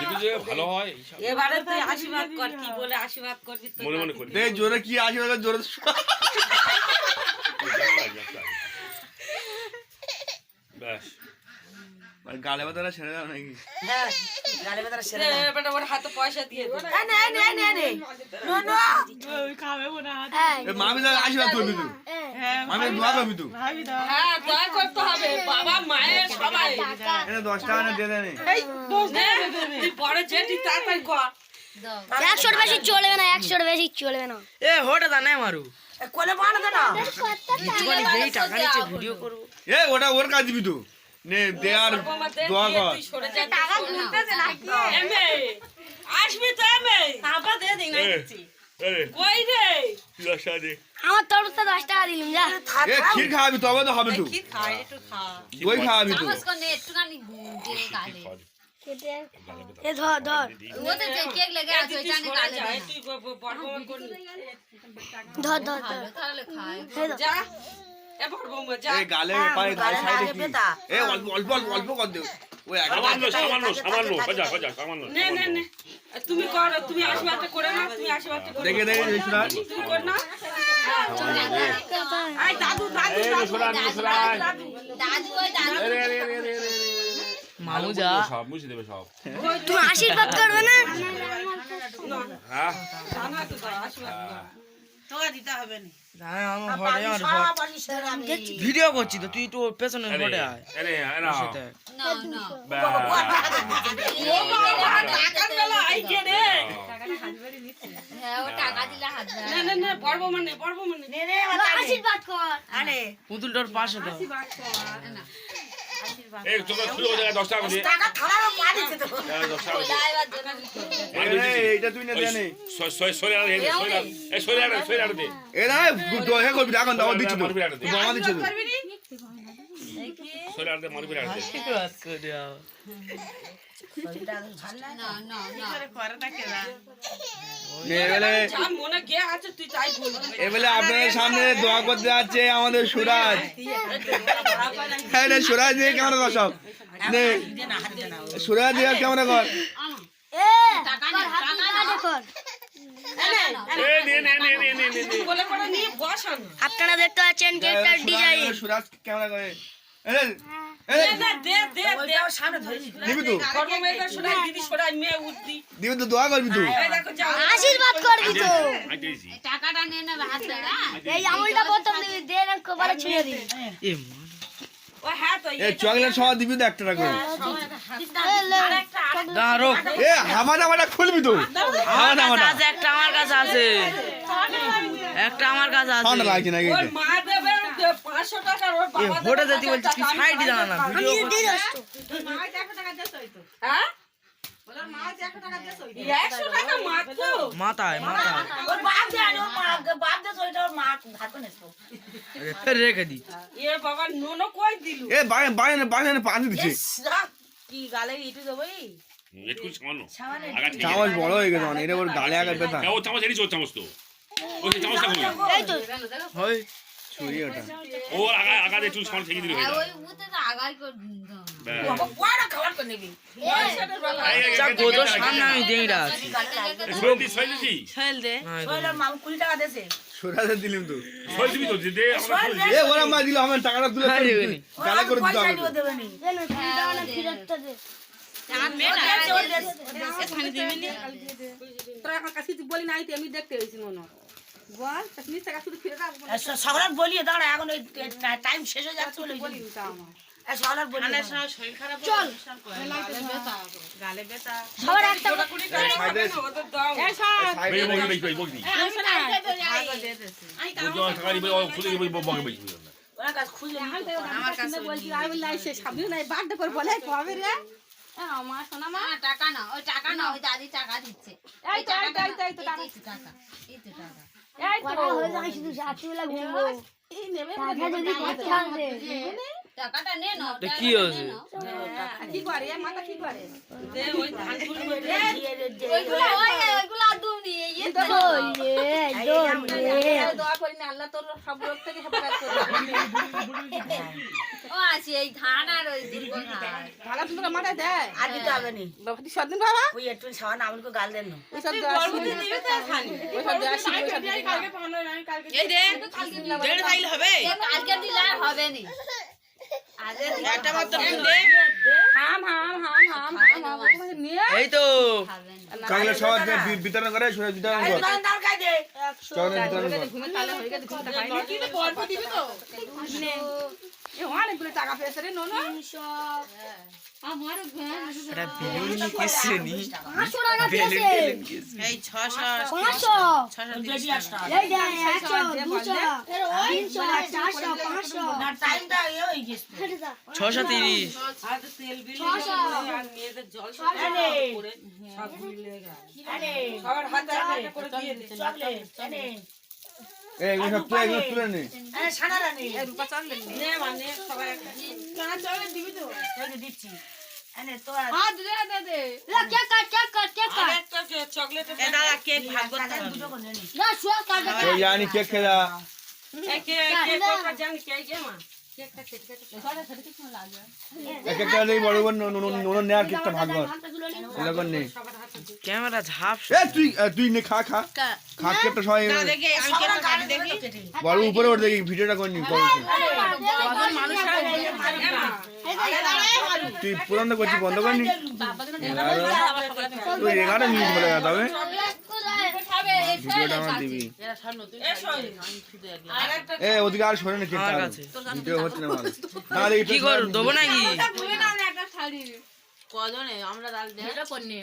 Speaker 4: যদি যে ভালো হয় এইসব
Speaker 3: এবারে তুই আশীর্বাদ কর কি বলে আশীর্বাদ করবি তুই
Speaker 4: মনে মনে করি
Speaker 5: দে জোরে কি আসে জোরে
Speaker 4: ব্যাস
Speaker 5: মানে গালে বাতারা ছেড়ে দাও নাকি
Speaker 3: হ্যাঁ গালে বেদরা সেরে
Speaker 2: এবারে ওর হাতে পয়সা দিয়ে দে।
Speaker 3: নে নে নে নে নো নো
Speaker 5: এ মামি দাদা আশীর্বাদ করবি তুই মামি দোয়া করবি তুই
Speaker 2: হ্যাঁ, দয়া করতে হবে। বাবা, মায়ের সবাই।
Speaker 5: এটা 10 টাকা না দিয়ে দেন
Speaker 2: নে, তুই বড় জেঠি তাড়াতাড়ি কর।
Speaker 1: 100 বেশি চলবে না 100 বেশি চলবে না
Speaker 6: এ হোটা দা নাই মারু
Speaker 3: কোলে বানা দে না
Speaker 6: কিছুখানি যেই টাকা নিচে ভিডিও করব
Speaker 5: এ ওটা ওর কাজ দিবি তুই নে দে আর দোয়া কর
Speaker 2: তুই সরে যা। টাকা গুনতেছে নাকি? এমে, আসবি তো এমে। বাবা দে দিন না দিচ্ছি।
Speaker 4: আরে
Speaker 2: কই রে?
Speaker 4: তুই আসা দে
Speaker 1: আমার তরফ থেকে 10 টাকা দিলাম যা
Speaker 5: এ ক্ষীর খাওয়াবি তবে তো হবে তুই
Speaker 2: কি খাই একটু খা।
Speaker 5: দই খাওয়াবি তুই
Speaker 1: এ ধর ধর
Speaker 2: তুই সরে যা, তুই বড় বড় করবি।
Speaker 1: ধর ধর ধর এই ধর।
Speaker 2: যা। এ বড় বৌমা যা।
Speaker 5: এ গালে পায়ে গালে সাইডে কি এ অল্প অল্প অল্প কর দে ওই
Speaker 4: সামান্য সামান্য সামান্য বাজা বাজা সামান্য
Speaker 2: নে নে নে। তুমি করো, তুমি আশীর্বাদটা করে না, তুমি আশীর্বাদটা করে
Speaker 5: দেখে দেখে রেশনা
Speaker 2: তুই কর না। এই দাদু দাদু
Speaker 4: এই
Speaker 2: দাদু
Speaker 4: সোনা সোনা আরে আরে আরে আরে
Speaker 6: মামু যা
Speaker 4: সব মুছে দেবে সব
Speaker 1: তুমি আশীর্বাদ করবে না
Speaker 4: হ্যাঁ
Speaker 2: জানা তো দাও, আশীর্বাদ কর। তোকে দিতে হবে না।
Speaker 6: দাঁড়া আমার ঘরে আমার ভিডিও করছি তো তুই একটু ওর পেছনে
Speaker 4: আরে
Speaker 6: ঘরে আয়
Speaker 4: আরে আরে
Speaker 6: সেটা
Speaker 2: টাকার বেলা আইছে রে। নে নে নে, বড় বৌমা নে, বড় বৌমা নে।
Speaker 1: আশীর্বাদ কর
Speaker 3: আরে
Speaker 6: পুতুলটার পাশে দাও
Speaker 4: এই তোমরা খুলে ওই জায়গায় 10 টাকা দিয়ে
Speaker 3: টাকা থালারও পা দিতে তো
Speaker 4: 10 টাকা
Speaker 5: এইটা তুই না দে নে
Speaker 4: সরে আরে এই সরে আরে দে
Speaker 5: এ না হে করবি এখন দাও দিচ্ছি তো জমা দিচ্ছি তো
Speaker 4: সরে আরে মারবি আরে দে
Speaker 6: বাস করে দাও
Speaker 5: এবেলে
Speaker 2: যা মনে গে আছে তুই তাই বলবি।
Speaker 5: এবেলে আপনাদের সামনে দোয়া করতে যাচ্ছে আমাদের সুরাজ হ্যাঁ রে সুরাজ দিয়ে ক্যামেরা কর সব নে সুরাজ দিয়ে ক্যামেরা কর
Speaker 1: এ টাকা কর
Speaker 4: এই নে নে নে নে নে নে
Speaker 2: বলে পড়ে নিয়ে বসান।
Speaker 1: আপনারা দেখতে পাচ্ছেন কেকটার ডিজাইন
Speaker 5: সুরাজ ক্যামেরা করে
Speaker 2: দে দে দে দে দে।
Speaker 3: সামনে ধরেছি
Speaker 5: দিবি তো
Speaker 2: বড় মেয়েটা শোনাই, দিদি শোনাই, মেয়ে উঠতি।
Speaker 5: দিবি তো দোয়া করবি তো
Speaker 2: এই দেখো যাও।
Speaker 1: আশীর্বাদ করবি তো
Speaker 4: আইতেছি
Speaker 1: এই আঙুলটা প্রথম দিবি দে না কপালে ছুঁয়ে দিবি
Speaker 6: এ মা
Speaker 2: ও হ্যাঁ তো
Speaker 5: এ চকলেট সহ দিবি তো একটা করে
Speaker 6: দাঁড়ো
Speaker 5: এ হামাটা খুলবি তো হামাটা
Speaker 6: আছে একটা আমার কাছে আছে একটা আমার কাছে আছে
Speaker 5: ঠান্ডা লাগছে নাকি
Speaker 2: ওর মা দেবে 500 টাকা, ওর
Speaker 6: এ
Speaker 2: বাবা
Speaker 6: হোটা দিতে বলছি তুই সাইড দাঁড়া না ভিডিও
Speaker 2: হ্যাঁ 100 টাকা মাত্র।
Speaker 6: মাথায় মাথায়
Speaker 3: ওর বাপ দে আনো বাপ দে ওইটা ওর মা ধার করে নেছো
Speaker 6: ফের রেখে দি
Speaker 2: এ বাবা নোনো কই দিলু?
Speaker 5: এ বাইরে পানি দিচ্ছে
Speaker 3: কি গালে ইটু দেবই
Speaker 4: একটু সামান্য আগা ঠিক
Speaker 5: চামচ বড় হয়ে গেছে মানে এটা ওর গালে আগে ব্যথা
Speaker 4: ও চামচ এনে চল চামচ তো ওই চামচটা খুলে
Speaker 1: এই তো
Speaker 6: হয়
Speaker 5: ছুরি ওটা
Speaker 4: ওর আগাতে একটু সামনে থেকে দিলে হয়ে যাবে ব্যাস।
Speaker 3: পয়রা খাবার করে নিবি
Speaker 6: গোদর সামনে আমি দেইরা আছি
Speaker 4: শৈল দিছি
Speaker 3: ছয়েল দে ছয়েলের মাম 20 টাকা দেছে
Speaker 5: সোরাতে দিলাম তো
Speaker 4: শৈল দিবি তো দে আমরা
Speaker 5: এ ওরা মা দিল আমার টাকাটা তুলে কালা করে দিতে
Speaker 3: পয়সা
Speaker 5: হবে
Speaker 3: দিও দেবে নি
Speaker 1: দেন টাকা ফিরতটা দে
Speaker 2: তোরা এখন কাছে কিছু বলি নাই তো এমনি দেখতে হয়েছি মনে হয়। বল চাটনির টাকা শুধু ফিরে দাও
Speaker 3: সকালে বলিয়ে দাঁড়া এখন ওই টাইম শেষ হয়ে যাচ্ছে বলে
Speaker 2: বলি তা আমার
Speaker 3: সকালে বলিয়ে
Speaker 2: শরীর খারাপ
Speaker 1: চল
Speaker 2: গালে ব্যথা
Speaker 1: সবার একটা
Speaker 5: সাইডে
Speaker 4: বই বই বই বই বুঝো টাকা দিবি ও খুলে দিবি বগে বই
Speaker 3: ওরা কাছে খুঁজে নিতে
Speaker 2: আমার কাছে বলছি আমি বললাম সে সামনে নাই বার্থডে করে বলে কবে রে আমার সোনা মা
Speaker 7: টাকা না ওই টাকা না ওই দাদি টাকা দিচ্ছে
Speaker 2: এই তো এই তো এই তো টাকা
Speaker 7: এই তো টাকা এই তো টাকা
Speaker 2: এই তো
Speaker 1: কথা হয়ে যায় শুধু রাত্রিবেলা ঘুমবো
Speaker 2: এই নেবে
Speaker 1: টাকা যদি করতে হবে
Speaker 7: টাকাটা নে না
Speaker 6: কি হয়েছে
Speaker 2: কি করে এ মাথা কি করে
Speaker 7: ওইগুলো দুম দিয়ে এই তো
Speaker 2: দোয়া করি না আল্লাহ তোর সব রোগ থেকে হেফাজত করবে
Speaker 7: ও আছে এই ধান আর ওই দুর্গ ধান
Speaker 2: ভালো তোরা মাথায় দেয়
Speaker 3: আর দিতে হবে নি
Speaker 2: বাবা তুই সদিন বাবা
Speaker 3: ওই একটু সামান আমলকে গাল দেন না
Speaker 2: ওই সব দেওয়া ওই সব দেওয়া
Speaker 3: এই রে দেড় খাইলে হবে
Speaker 7: কালকে দিলে আর হবে নি
Speaker 3: একটা মাত্র দে
Speaker 2: হাম হাম হাম হাম হাম নিয়ে
Speaker 6: এই তো
Speaker 5: চকলেট সবার বিতরণ করে সোরা বিতরণ কর
Speaker 3: দান দান খাই দে
Speaker 5: চকলেট বিতরণ কর
Speaker 2: ঘুমে তালে হয়ে গেছে ঘুমটা খাই না কি তো গল্প দিবি তো এ অনেকগুলো টাকা পেয়েছে রে নোনো
Speaker 6: এটা বেলুন কিসে নি
Speaker 1: 500 টাকা দিয়েছে
Speaker 3: এই 600
Speaker 1: 500
Speaker 3: বেশি আসটা
Speaker 1: এই দেখ 100 200 300 400 500
Speaker 3: না টাইমটা এ হই গেছে
Speaker 6: 630
Speaker 3: আর তেল বিল
Speaker 1: 600
Speaker 3: আর মেয়েদের জল আরে সব মিলেগা আরে সবার হাতে করে দিয়ে দে চকলেট আরে
Speaker 5: এগুলো সব তুলে নে
Speaker 3: আরে সানা রানী
Speaker 2: রূপা চাল দেন
Speaker 3: নে মানে সবাই কানা চকলেট দিবি তো এই দিচ্ছি আরে তো আর
Speaker 2: হ্যাঁ দে দে দে
Speaker 1: কেক কাট
Speaker 3: একটা চকলেট এ দাদা কেক ভাগ করতে হবে দুটো করে নি
Speaker 1: না শুয়া কাট
Speaker 5: এই জানি কেক খেলা
Speaker 3: কেক কথা জানি কে কে মা
Speaker 5: এক একটা নেই বড় বড় নুন নেয়ার কেকটা ভাগ কর এরকম নেই
Speaker 6: ক্যামেরা ঝাপ
Speaker 5: এ তুই নে খা খা খা কেকটা সবাই
Speaker 3: দেখি আমি কেক কাটি দেখি
Speaker 5: বড় উপরে ওর দেখি ভিডিওটা করে নি তুই পুরানো করছিস বন্ধ কর নি তুই 11 মিনিট হয়ে গেল তবে ভিডিওটা আমার দিবি এ ওদিকে আর সরে না কেকটা ভিডিও হচ্ছে না মানে না দেখি
Speaker 6: কি কর দেবো নাকি
Speaker 3: কজনে আমরা রাখ দে এটা কোন নে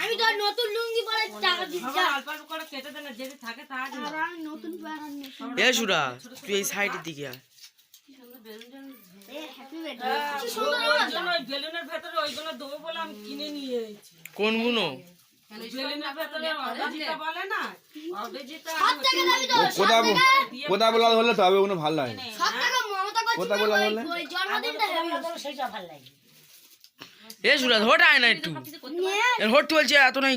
Speaker 1: আমি তো নতুন লুঙ্গি পরে টাকা দিচ্ছি
Speaker 3: অল্প অল্প করে কেটে দেন যদি থাকে তা দিন
Speaker 1: আর আমি নতুন প্যান্ট
Speaker 6: এ সুরা তুই এই সাইডের দিকে আয়
Speaker 1: এ হ্যাপি বার্থডে
Speaker 3: ওই বেলুনের ভেতরে ওইগুলো দেবো বলে আমি কিনে নিয়ে এসেছি
Speaker 6: কোন গুনো
Speaker 3: বেলুনের ভেতরে অর্ধেকটা বলে না অর্ধেকটা
Speaker 1: সব থেকে দামি তো
Speaker 5: কোথা বলা হলে তবে ওগুলো ভালো লাগে না
Speaker 1: সব থেকে মমতা
Speaker 5: কোথা বলা হলে
Speaker 1: ওই জন্মদিনটা হেভি
Speaker 3: সেইটা ভালো লাগে
Speaker 6: এ সুরা হোট আয় না একটু
Speaker 1: নিয়ে
Speaker 6: এর হোট বলছে এত নাই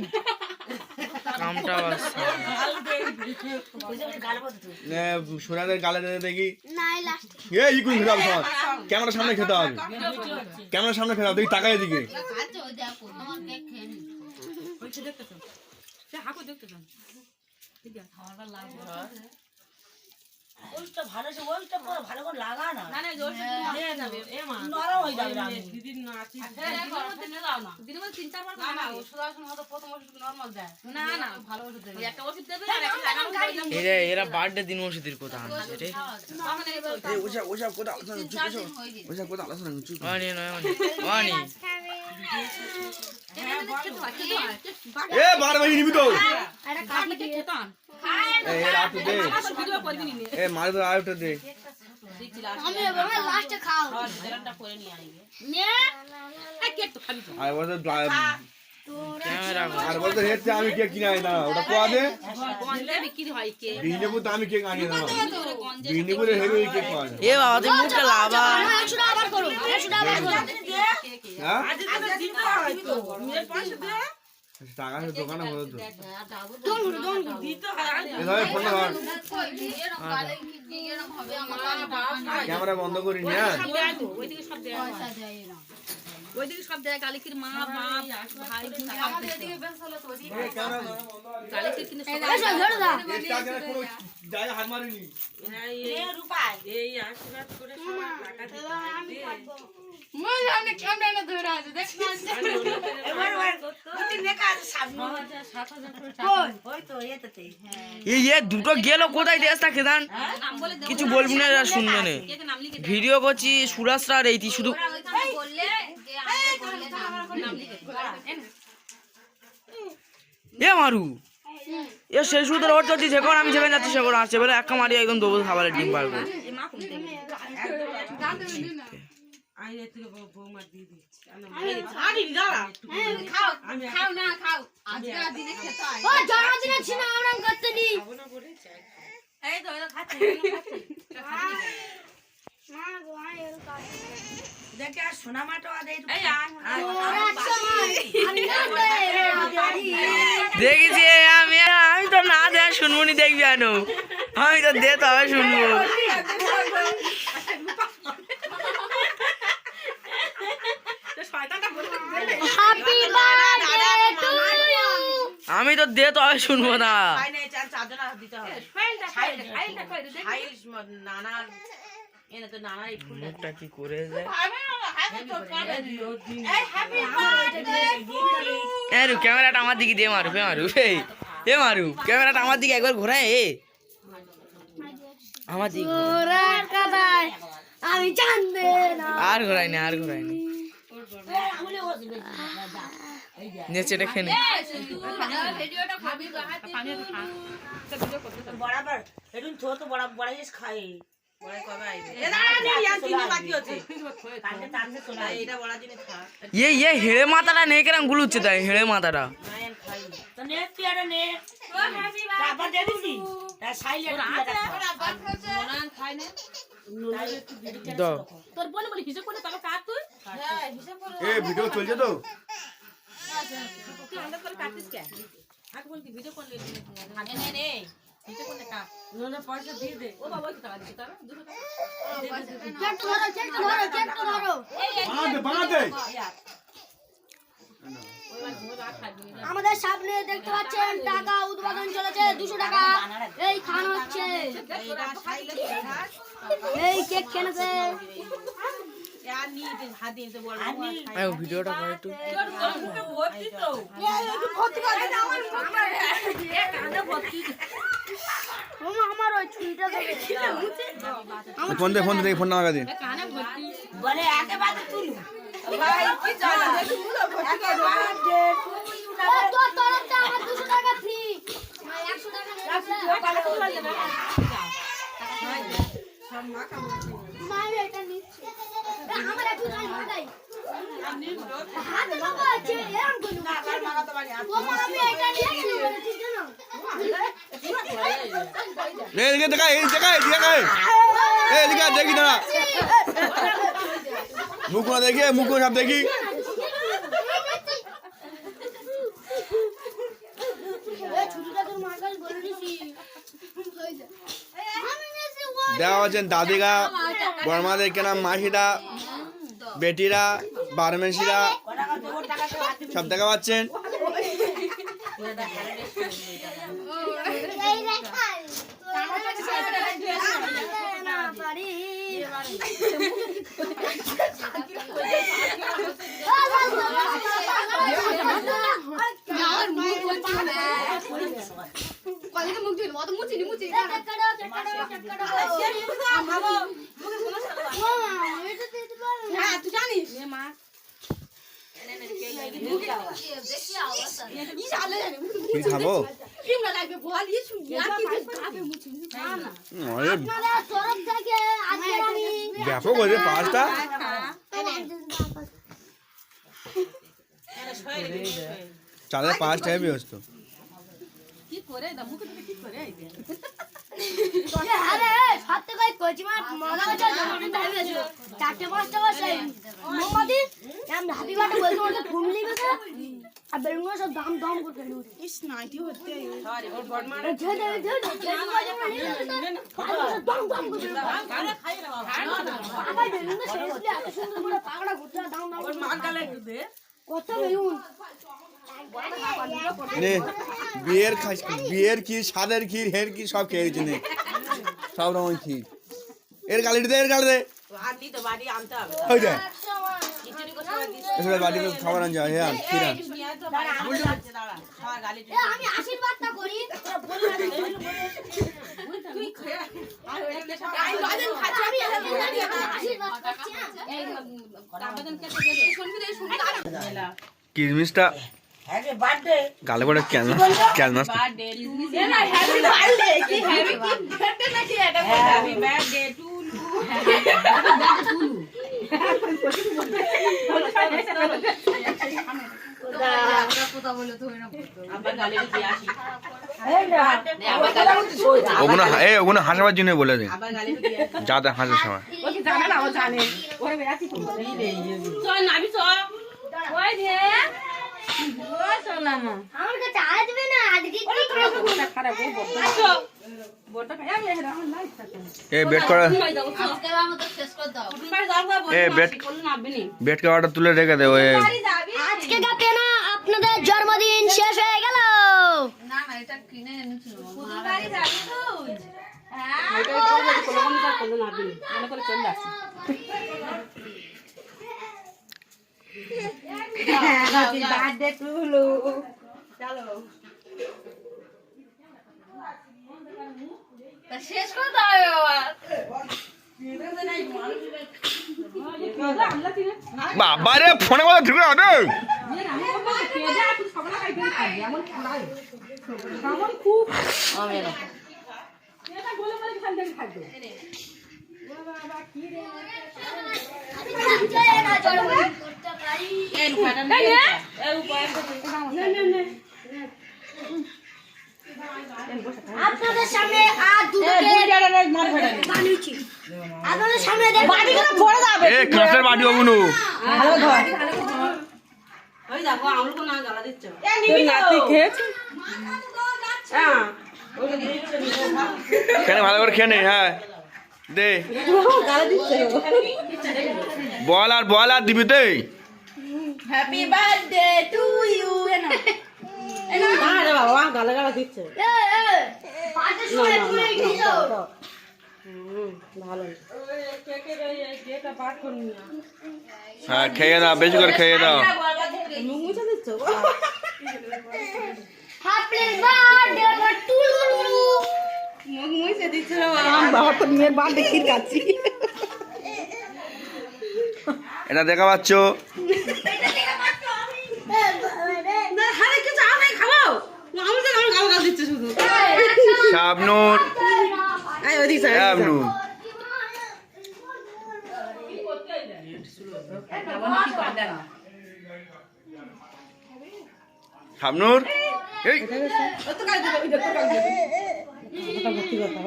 Speaker 6: কামটা বাস
Speaker 5: সোনাদের গালে দেখি
Speaker 1: নাই লাস্ট
Speaker 5: এ ইকুন খেতে হবে সব ক্যামেরার সামনে খেতে হবে ক্যামেরার সামনে খেতে হবে দেখি তাকায় দিকে
Speaker 7: আচ্ছা ওই দেখো আমার কেক খেয়ে নি
Speaker 2: হাকু দেখতে চান
Speaker 3: ওইটা ভালো সে ওইটা পুরো ভালো করে লাগা না
Speaker 2: না না জোর
Speaker 3: দিয়ে যাবে এ মা নরম হয়ে যাবে দিদির না আছে
Speaker 2: দিনে 3-4 বার না না ওষুধ আসলে হয়তো প্রথম ওষুধ নরমাল দেয় না না ভালো ওষুধ দেয় একটা ওষুধ দেবে আর একটা লাগানো
Speaker 6: এরা এরা বার্থডে দিন ওষুধের কথা আনছে রে
Speaker 5: ওসব কোথা ওসব কোথা আলোচনা চুপ
Speaker 6: ওয়ানি ওয়ানি
Speaker 5: এ 12 বাজে নিবি তো
Speaker 1: আরে কাটি দিয়ে
Speaker 2: খেতাম
Speaker 5: এ রাত দে
Speaker 2: ভিডিও করবি নি
Speaker 5: এ মারে তো আউট দে
Speaker 1: আমি এবারে লাস্টে খাও
Speaker 3: বেলুনটা করে নিয়ে আইবে
Speaker 1: নে
Speaker 2: এই কেক তো খাবি তো
Speaker 5: আর বলতে
Speaker 6: ক্যামেরা
Speaker 5: আর বলতে হেচ্ছে আমি কেক কিনে আনি না ওটা কোয়া দে
Speaker 2: কোনলে বিক্রি হয় কেক
Speaker 5: বিহনেপুর আমি কেক আনি না বিহনেপুরে হেভি কেক পাওয়া যায়
Speaker 6: এ বাবা তুই মুখটা লাভা
Speaker 1: 100 টাকা আবার করো 100 টাকা আবার করো
Speaker 5: হ্যাঁ
Speaker 3: আজ দিন তো হয় তো মেয়ের পাশে দে
Speaker 5: টাকা দোকানে হলো তো
Speaker 3: দিতে হয়
Speaker 5: এভাবে ফোনটা ধর
Speaker 7: এরকম গালে কি এরকম হবে আমার কানে
Speaker 5: ক্যামেরা বন্ধ করিনি হ্যাঁ
Speaker 2: ওইদিকে সব দেয়
Speaker 7: পয়সা দেয় এরা
Speaker 2: ওইদিকে সব দেয় কালিকির মা বাপ ভাই বোন সব দেয় কালিকির কিন্তু সব
Speaker 5: কোনো জায়গায় হাত মারিনি
Speaker 3: এই আশীর্বাদ করে সবার টাকা দিতে হয়
Speaker 6: এই দুটো গেল কোথায় দেশটা খেদান
Speaker 2: নাম বলে দেবো
Speaker 6: কিছু বলবি না এরা শুনবে না
Speaker 2: কে কে নাম লিখে দেয়
Speaker 6: ভিডিও করছি সুরাসরা আর এইটি শুধু
Speaker 7: ওরা ওইখানে বললে যে আমরা বললে নাম লিখে
Speaker 6: এ মারু এ সেই শুধু রোড চলছি যখন আমি যেখানে যাচ্ছি সেখানে আসছে বলে একটা মারি একদম দেবো খাবারের ডিম পারবো
Speaker 2: এই মা কোন দেবে
Speaker 3: আমি এর থেকে বৌমা দিয়ে দিচ্ছি
Speaker 2: ছাড়ি দাঁড়া
Speaker 7: খাও খাও না খাও আজকে দিনে খেতে হয়
Speaker 1: ও জন্মদিনে ছিল আমরা করতে নি
Speaker 3: খাবো না বলে চাই
Speaker 2: এই তো এটা খাচ্ছে
Speaker 3: দেখে আর সোনা মাটো আদে
Speaker 2: এই
Speaker 6: দেখেছি আমি আমি তো না দেয় শুনবো নি দেখবি আনো আমি তো দে তবে শুনবো
Speaker 2: শয়তানটা বলে
Speaker 1: হ্যাপি বার্থডে টু ইউ
Speaker 6: আমি তো দে তবে শুনবো না
Speaker 3: খাই নাই চার চারজনা দিতে হবে
Speaker 2: ফাইলটা ফাইলটা কই দে
Speaker 3: খাইল নানার এনে তো নানার এই ফুল
Speaker 6: মুখটা কি করে যায় এ রু ক্যামেরাটা আমার দিকে দিয়ে মারু মারু এ মারু ক্যামেরাটা আমার দিকে একবার ঘোরায় এ আমার দিকে
Speaker 1: ওরার কথায় আমি জানবে না
Speaker 6: আর ঘোরায়নি আর ঘোরায়নি নেচে রেখে নে
Speaker 7: ভিডিওটা করবি
Speaker 2: পানি খা
Speaker 3: বরাবর এদিন ছোট বড় বড় জিনিস খাই বড় কবে আইবে বাকি আছে কালকে তানতে চলে এটা বড় জিনিস খা
Speaker 6: ये हेड़े माताटा नहीं करम गुलुচ্ছে তাই হেড়ে মাথাটা
Speaker 3: নায়ন খাই তো নে তুই আরে নে বাবা দে দিছি তা সাইলেন্ট
Speaker 7: মনান খাই না
Speaker 6: দাও
Speaker 2: তোর বলে বলি হিসেব করে তবে কাট তুই
Speaker 5: এ ভিডিও চলছে তো
Speaker 2: তুই আন্দাজ করে কাটিস কে আগে বলতি ভিডিও করলে
Speaker 7: নে নে নে
Speaker 2: ভিডিও করলে কাট
Speaker 3: নোনা পয়সা দিয়ে দে
Speaker 2: ও বাবা কি টাকা দিছি তারা 200 টাকা
Speaker 1: চেক তো ধরো
Speaker 5: বানাতে
Speaker 1: আমাদের সামনে দেখতে পাচ্ছেন টাকা উদ্বোধন চলেছে 200 টাকা এই খান হচ্ছে
Speaker 3: এটা সাইলেন্ট
Speaker 1: এই কেক খেয়েছে
Speaker 3: আর নি হাত দিয়ে তো বড়
Speaker 6: এই ভিডিওটা করে একটু
Speaker 3: ভর্তি তো
Speaker 1: আমার ওই ছুরিটা দেবে
Speaker 5: ফোন দে দেখি ফোন না লাগা দে
Speaker 2: কানে ভর্তি
Speaker 3: বলে একেবারে তুলু ভাই কি চলা একেবারে
Speaker 1: তোর তরফতে আমার 200 টাকা ফ্রি 100 টাকা মায়ের এটা নিচ্ছে আমার একটু গাল মারাই হাতে বাবা আছে এরকম করুন ও মা আমি এটা নিয়েছি ঠিক না
Speaker 5: রে এদিকে দেখা এদিকে দেখি না মুখ না দেখি মুখ সব দেখি
Speaker 1: ছুটিটা তোর মার কাছে বলে দিছি
Speaker 5: দেওয়া হচ্ছেন দাদিরা বর্মাদেরকে নাম মাসিরা বেটিরা বারমেশিরা সব দেখা পাচ্ছেন
Speaker 1: তুই জানিস
Speaker 2: মা
Speaker 7: দেখি অবস্থা
Speaker 5: কি খাবো আরে
Speaker 1: আপনাদের তরফ থেকে আজকে আমি
Speaker 5: ব্যাপক হয়েছে পাঁচটা চালের পাঁচটায় ব্যস্ত
Speaker 2: কি করে দা মুখে কি করে আইবে
Speaker 1: আরে সত্যি কই কোচিমা মজা হচ্ছে জন্মদিন হয়েছিল 4:05 টাকা সেই মোমবাতি আমি হ্যাপি বার্থডে বলতে বলতে ঘুমলি গেছে আর বেলুনগুলো সব দাম দাম করে ফেলে উঠে
Speaker 6: ইস নাইটি হতে
Speaker 3: সরি ওর বড়মার
Speaker 1: দাম দাম করে
Speaker 3: গালে খাই না বাবা
Speaker 1: আবার বেলুনগুলো শেষ এত সুন্দর করে পাকড়া ঘুরতে দাম দাম
Speaker 3: ওর মা গালে একটু দে
Speaker 1: কত বেলুন
Speaker 5: নে বিয়ের ক্ষীর স্বাদের ক্ষীর হের ক্ষীর সব খেয়েছি নে সব রকম ক্ষীর এর গালি দে
Speaker 3: আর নি তো বাড়ি আনতে হবে
Speaker 5: ওই যা
Speaker 3: খিচুড়ি করে সবাই দিস
Speaker 5: এসব বাড়িতে খাবার আন যায় হ্যাঁ ক্ষীর আন
Speaker 3: নিয়ে আয় তো বাড়ি আনতে যাচ্ছে দাঁড়া সবাই গালি দিস
Speaker 1: আমি আশীর্বাদটা করি তোরা বল না
Speaker 3: তুই খেয়ে আর ওইটা সব
Speaker 1: আমি বাদাম খাচ্ছি আমি আশীর্বাদ করছি
Speaker 7: এই আবেদন কেটে দে শুনবি রে শুনবি
Speaker 5: কিশমিশটা
Speaker 3: হ্যাপি বার্থডে
Speaker 5: গালে পড়ে কেন নষ্ট
Speaker 7: বার্থডে
Speaker 3: এ না হ্যাপি বার্থডে কি হ্যাপি বার্থডে নাকি এটা হ্যাপি বার্থডে টু
Speaker 7: কথা বলে তো না
Speaker 3: আবার গালি দিয়ে আসি
Speaker 5: ওগুলো হাসাবার জন্য বলে দে
Speaker 3: আবার গালি দিয়ে আসি
Speaker 5: যা দেখ হাসার সময়
Speaker 2: ও কি জানে না ও জানে ওরে বেশি
Speaker 3: চল নাবি চল
Speaker 7: ওই রে ও সোনামা
Speaker 1: আমার কাছে আসবে না আজকে কি
Speaker 2: খারাপ ও বড় বড়টা খাই আমি এর আমার লাইফ থাকে
Speaker 5: বেড করা
Speaker 7: আজকে আমাদের শেষ করে দাও
Speaker 3: ভাই যাবো
Speaker 5: বেড
Speaker 3: বলুন আপনি
Speaker 5: বেড কভারটা তুলে রেখে দে ওই
Speaker 1: আজকে গাতে না আপনাদের জন্মদিন শেষ হয়ে গেল
Speaker 7: না না এটা কিনে এনেছিল
Speaker 3: বাড়ি যাবি তুই
Speaker 2: এটা কোনো কোনো কাজ করলো না আপনি মনে করে চলে আসছে
Speaker 3: হ্যাপি বার্থডে টু লু চলো
Speaker 7: তা শেষ করে দাও বাবা
Speaker 5: বাবা রে ফোনে কথা ঠিক আছে
Speaker 3: এই ফাটা না এই উপায়
Speaker 1: আপনাদের সামনে আর দুটো বানিয়েছি আপনাদের সামনে বাড়িগুলো পড়ে যাবে
Speaker 5: কাঁচের বাটি ওগুলো
Speaker 3: ওই দেখো আমল কোন জ্বালা দিচ্ছ
Speaker 2: তুই নাতি খেয়েছিস
Speaker 3: হ্যাঁ
Speaker 5: কেন ভালো করে খেয়ে নে হ্যাঁ দে বল আর দিবি তে
Speaker 3: হ্যাপি বার্থডে টু ইউ না রে বাবা গালা গালা দিচ্ছে
Speaker 1: পাশের সময় পুরো গিয়েছিল
Speaker 3: ভালো
Speaker 5: হ্যাঁ খেয়ে দাও বেশি করে খেয়ে দাও
Speaker 3: মুখ মুছে দিচ্ছ
Speaker 1: হ্যাপি বার্থডে টু ইউ
Speaker 3: মুখ মুছে দিচ্ছ
Speaker 2: বাবা তো মেয়ের বার্থডে কি খাচ্ছি
Speaker 5: এটা দেখা পাচ্ছ
Speaker 3: না হারে কিছু আমি খাবো আমি তো আমার গালা গালা দিচ্ছে শুধু
Speaker 5: শাবনুর
Speaker 3: এই ওদিকে
Speaker 5: শাবনুর শাবনুর এই
Speaker 3: তো কাজ দিবে ভিডিও তো কাজ দিবে কথা ভর্তি কথা